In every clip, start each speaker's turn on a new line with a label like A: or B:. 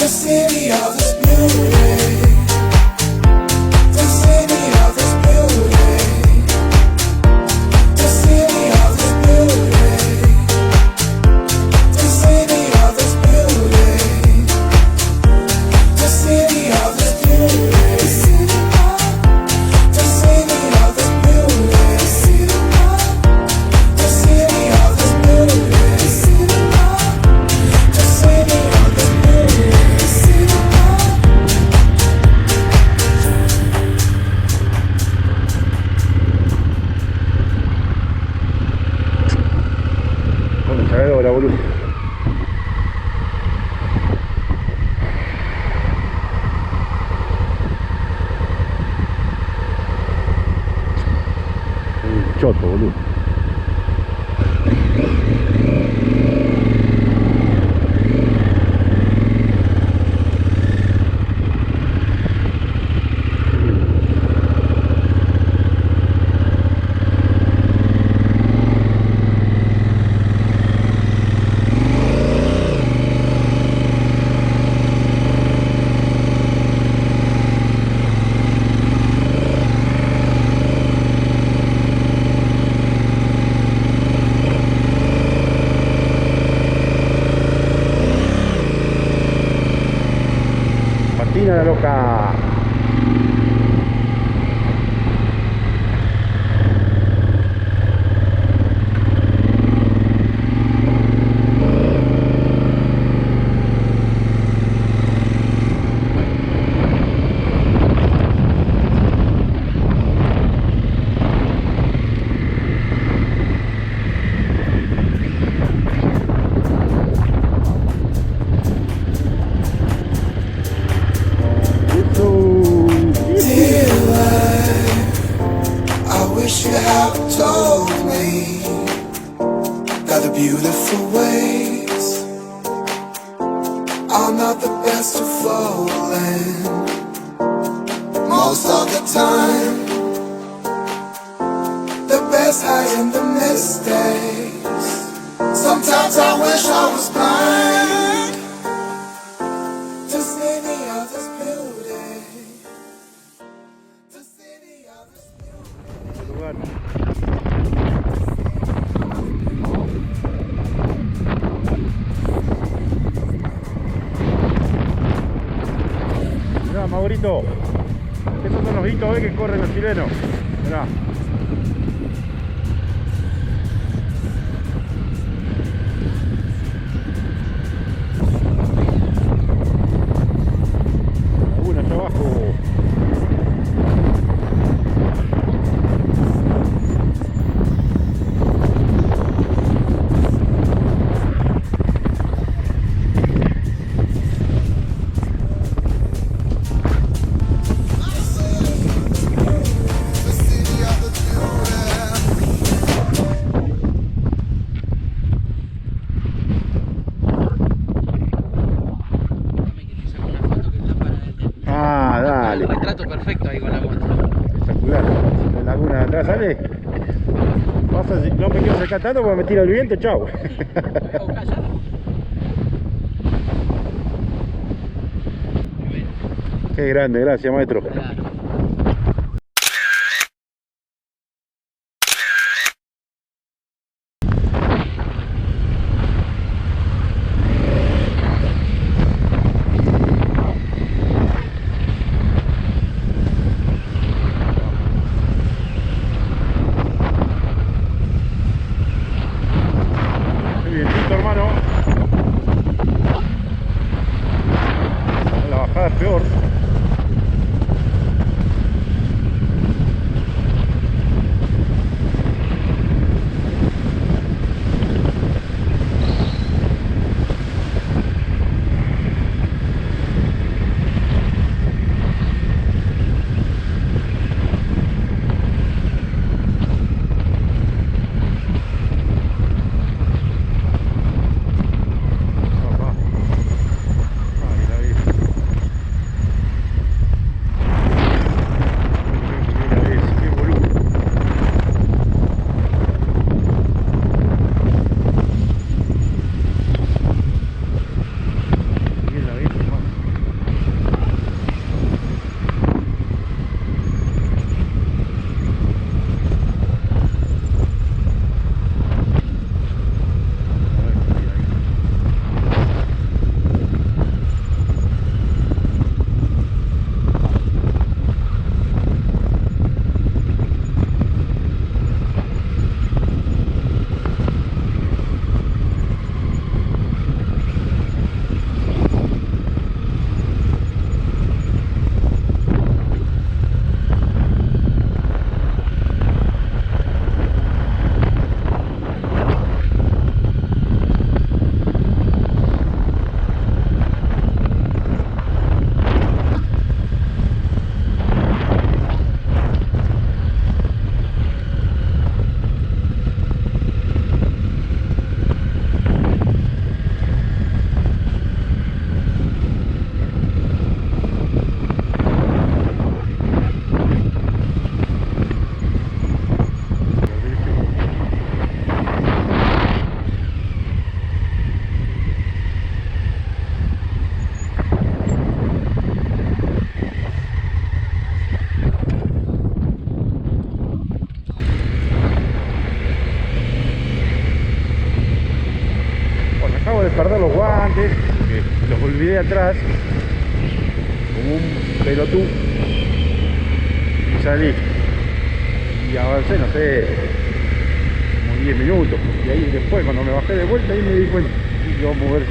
A: city of this beauty. The city of this beauty. The city of this beauty. The city of this beauty. The city of this beauty. The city of this beauty. The city of this beauty. The city of this beauty.
B: Conchadora, boludo. Choto, boludo. La loca.
A: You have told me that the beautiful ways are not the best to fall in. Most of the time, the best hides in the mistakes. Sometimes I wish I was blind to see the other's beauty. To see the other's beauty.
B: Mirá, Maurito, estos son los hitos que corren los chilenos. Mirá. Alguna allá abajo.
C: El retrato perfecto ahí con la moto.
B: Espectacular. La laguna de atrás sale. Pasa, no me quiero acercar tanto porque me tira el viento, chau. Qué grande, gracias maestro.
C: Claro.
B: Hermano, la bajada es peor. atrás como un pelotú y salí y avancé, no sé, como 10 minutos, y ahí después cuando me bajé de vuelta ahí me di cuenta y vamos a ver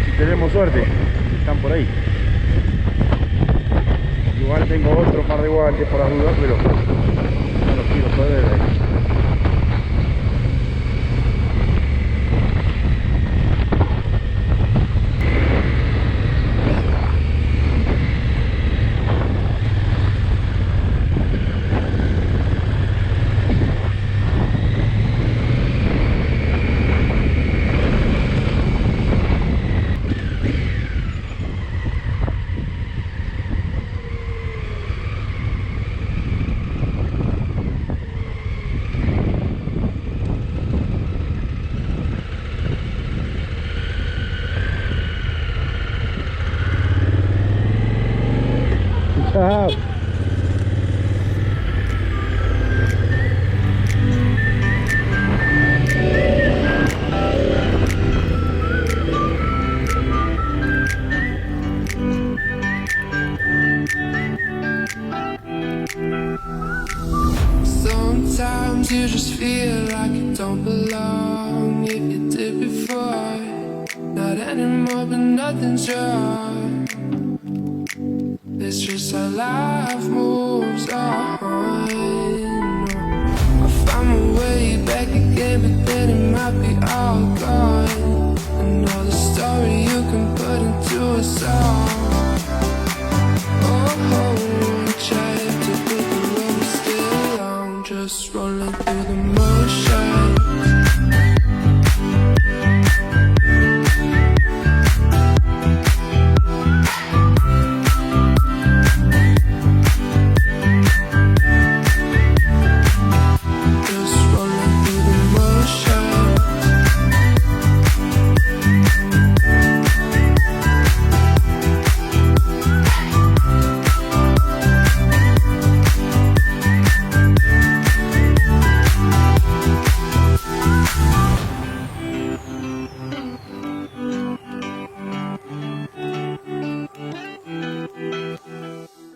B: si tenemos suerte, están por ahí. Igual tengo otro par de guantes por las dudas, pero no los quiero perder ahí. Chao.
A: Sometimes you just feel like you don't belong. If you did before, not anymore, but nothing's wrong. It's just how life moves on. I found my way back again, but then it might be all gone. I know the story you can put into a song.